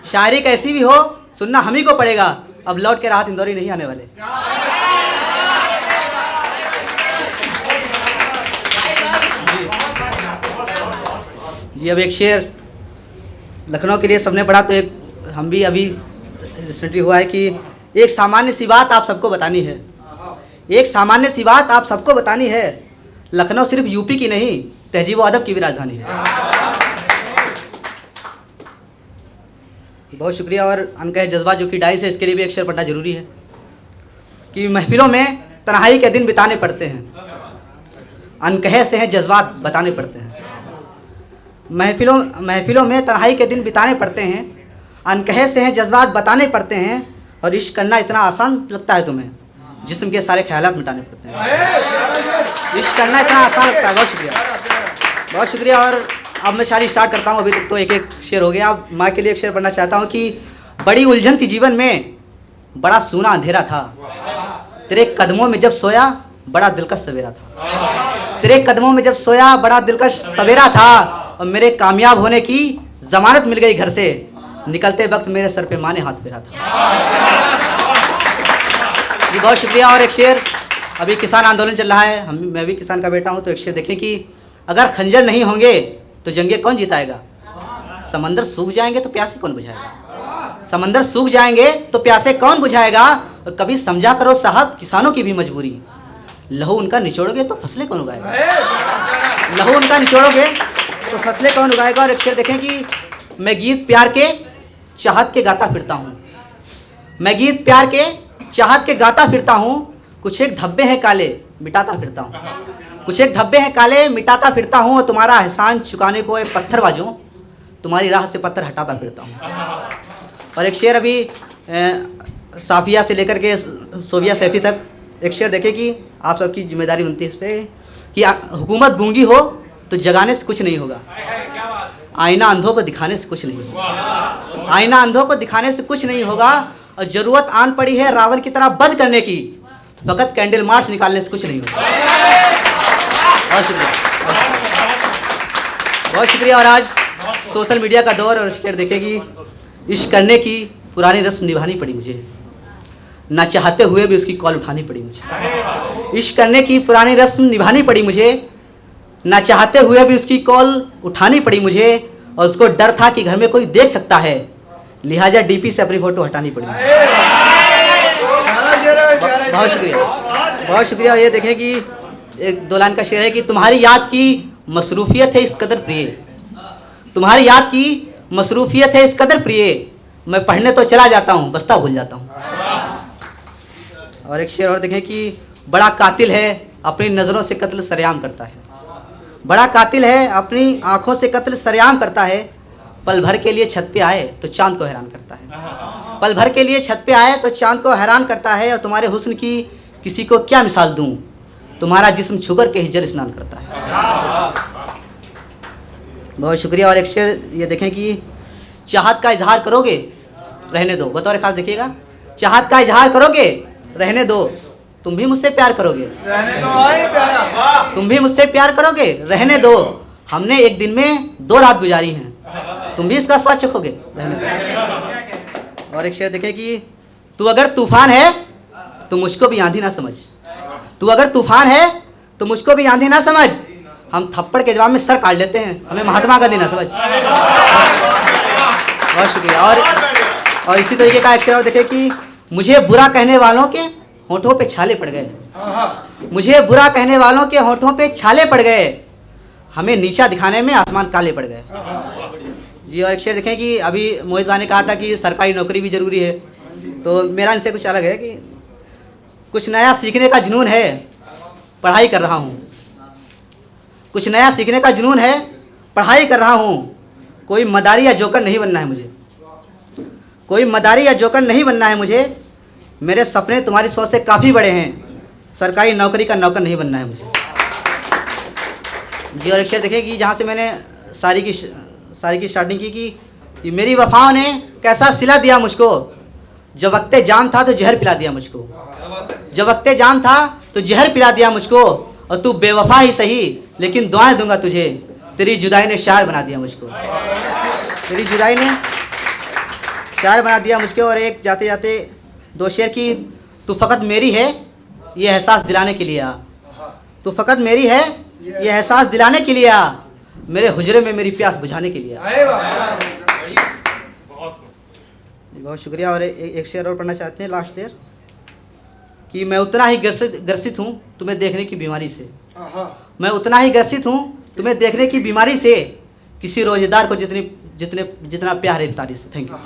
शायरी कैसी भी हो सुनना हम ही को पड़ेगा। अब लौट के राहत इंदौरी नहीं आने वाले। जी अब एक शेर लखनऊ के लिए सबने पढ़ा, तो एक हम भी अभी रिसेंटली हुआ है कि एक सामान्य सी बात आप सबको बतानी है। एक सामान्य सी बात आप सबको बतानी है, लखनऊ सिर्फ यूपी की नहीं तहजीब व अदब की भी राजधानी है। बहुत शुक्रिया। और अनकहे जज्बा जो कि डाइस है, इसके लिए भी एक शेर पढ़ना जरूरी है कि महफिलों में तन्हाई के दिन बिताने पड़ते हैं, अनकहे से हैं जज्बात बताने पड़ते हैं। महफिलों में तन्हाई के दिन बिताने पड़ते हैं, अनकहे से हैं जज्बात बताने पड़ते हैं। और इश्क करना इतना आसान लगता है तुम्हें, जिस्म के सारे ख्यालात मिटाने पड़ते हैं। इश्क करना इतना आसान लगता है। बहुत शुक्रिया, बहुत शुक्रिया। और अब मैं शायरी स्टार्ट करता हूँ। अभी तक तो एक एक शेर हो गया। अब माँ के लिए एक शेर पढ़ना चाहता हूँ कि बड़ी उलझन थी जीवन में, बड़ा सूना अंधेरा था, तेरे कदमों में जब सोया बड़ा दिलकश सवेरा था। तेरे कदमों में जब सोया बड़ा दिलकश सवेरा था, और मेरे कामयाब होने की जमानत मिल गई घर से, निकलते वक्त मेरे सर पे माँ ने हाथ फेरा था। जी बहुत शुक्रिया। और एक शेर, अभी किसान आंदोलन चल रहा है, मैं भी किसान का बेटा हूँ, तो एक शेर देखें कि अगर खंजर नहीं होंगे तो जंगे कौन जिताएगा, समंदर सूख जाएंगे तो प्यासे कौन बुझाएगा, समंदर सूख जाएंगे तो प्यासे कौन बुझाएगा। और कभी समझा करो साहब किसानों की भी मजबूरी, लहू उनका निचोड़ोगे तो फसलें कौन उगाएगा, लहू उनका निचोड़ोगे तो फसलें कौन उगाएगा। और एक शेर देखें कि मैं गीत प्यार के चाहत के गाता फिरता हूँ, मैं गीत प्यार के चाहत के गाता फिरता हूँ, कुछ एक धब्बे हैं काले मिटाता फिरता हूँ, कुछ एक धब्बे हैं काले मिटाता फिरता हूँ। तुम्हारा एहसान चुकाने को एक पत्थर बाजूं, तुम्हारी राह से पत्थर हटाता फिरता हूँ। और एक शेर अभी साफिया से लेकर के सोबिया सैफी तक एक शेर देखे कि आप सबकी जिम्मेदारी बनती है इस पर कि हुकूमत गूंगी हो तो जगाने से कुछ नहीं होगा, आईना अंधों को दिखाने से कुछ नहीं होगा, आईना अंधों को दिखाने से कुछ नहीं होगा। और ज़रूरत आन पड़ी है रावण की तरह बंद करने की, फकत कैंडल मार्च निकालने से कुछ नहीं होगा। बहुत शुक्रिया, बहुत शुक्रिया। और आज सोशल मीडिया का दौर, और शेर देखे कि इश्क करने की पुरानी रस्म निभानी पड़ी मुझे, ना चाहते हुए भी उसकी कॉल उठानी पड़ी मुझे। इश्क करने की पुरानी रस्म निभानी पड़ी मुझे, ना चाहते हुए भी उसकी कॉल उठानी पड़ी मुझे। और उसको डर था कि घर में कोई देख सकता है, लिहाजा डीपी से अपनी फ़ोटो हटानी पड़ी मुझे। बहुत शुक्रिया, बहुत शुक्रिया। ये देखें कि एक दो लाइन का शेर है कि तुम्हारी याद की मसरूफियत है इस कदर प्रिय, तुम्हारी याद की मसरूफियत है इस कदर प्रिय, मैं पढ़ने तो चला जाता हूँ बस्ता भूल जाता हूँ। और एक शेर और देखें कि बड़ा कातिल है अपनी नज़रों से कत्ल सरेआम करता है, बड़ा कातिल है अपनी आँखों से कत्ल सरेआम करता है। पल भर के लिए छत पे आए तो चांद को हैरान करता है, पल भर के लिए छत पे आए तो चांद को हैरान करता है। और तुम्हारे हुस्न की किसी को क्या मिसाल दूँ, तुम्हारा जिस्म छुकर के ही जल स्नान करता है। बहुत शुक्रिया। और एक शेर ये देखें कि चाहत का इजहार करोगे रहने दो, बतौर खास देखिएगा, चाहत का इजहार करोगे रहने दो, तुम भी मुझसे प्यार करोगे रहने दो, तुम भी मुझसे प्यार करोगे रहने दो, हमने एक दिन में 2 रात गुजारी हैं, तुम भी इसका स्वाद चखोगे रहने दो। और एक शेर देखें कि तू अगर तूफान है तो मुझको भी आंधी ना समझ, तू अगर तूफान है तो मुझको भी आंधी ना समझ, हम थप्पड़ के जवाब में सर काट लेते हैं, हमें महात्मा गांधी ना समझ। बहुत शुक्रिया। और इसी तरीके का एक शेर और देखें कि मुझे बुरा कहने वालों के होठों पे छाले पड़ गए, मुझे बुरा कहने वालों के होठों पे छाले पड़ गए, हमें नीचा दिखाने में आसमान काले पड़ गए। जी और एक शेर देखें कि अभी मोहित भाई ने कहा था कि सरकारी नौकरी भी ज़रूरी है, तो मेरा इनसे कुछ अलग है कि कुछ नया सीखने का जुनून है, पढ़ाई कर रहा हूँ, कुछ नया सीखने का जुनून है, पढ़ाई कर रहा हूँ, कोई मदारी या जोकर नहीं बनना है मुझे, कोई मदारी या जोकर नहीं बनना है मुझे, मेरे सपने तुम्हारी सोच से काफ़ी बड़े हैं, सरकारी नौकरी का नौकर नहीं बनना है मुझे। जी और एक शेर देखें कि जहाँ से मैंने सारी की स्टार्टिंग की कि मेरी वफाओं ने कैसा सिला दिया मुझको, जब वक्ते जाम था तो जहर पिला दिया मुझको, जब वक्ते जाम था तो जहर पिला दिया मुझको, और तू बेवफा ही सही लेकिन दुआएं दूंगा तुझे, तेरी जुदाई ने शायर बना दिया मुझको, तेरी जुदाई ने शायर बना दिया मुझको। और एक जाते जाते दो शेर की, तू फ़कत मेरी है ये एहसास दिलाने के लिए आ, तू फ़कत मेरी है ये एहसास दिलाने के लिए आ, मेरे हुजरे में मेरी प्यास बुझाने के लिए आ। बहुत शुक्रिया। और एक शेर और पढ़ना चाहते हैं, लास्ट शेर, कि मैं उतना ही ग्रसित हूँ तुम्हें देखने की बीमारी से, मैं उतना ही ग्रसित हूँ तुम्हें देखने की बीमारी से, किसी रोजेदार को जितना प्यार है तारी से। Thank you.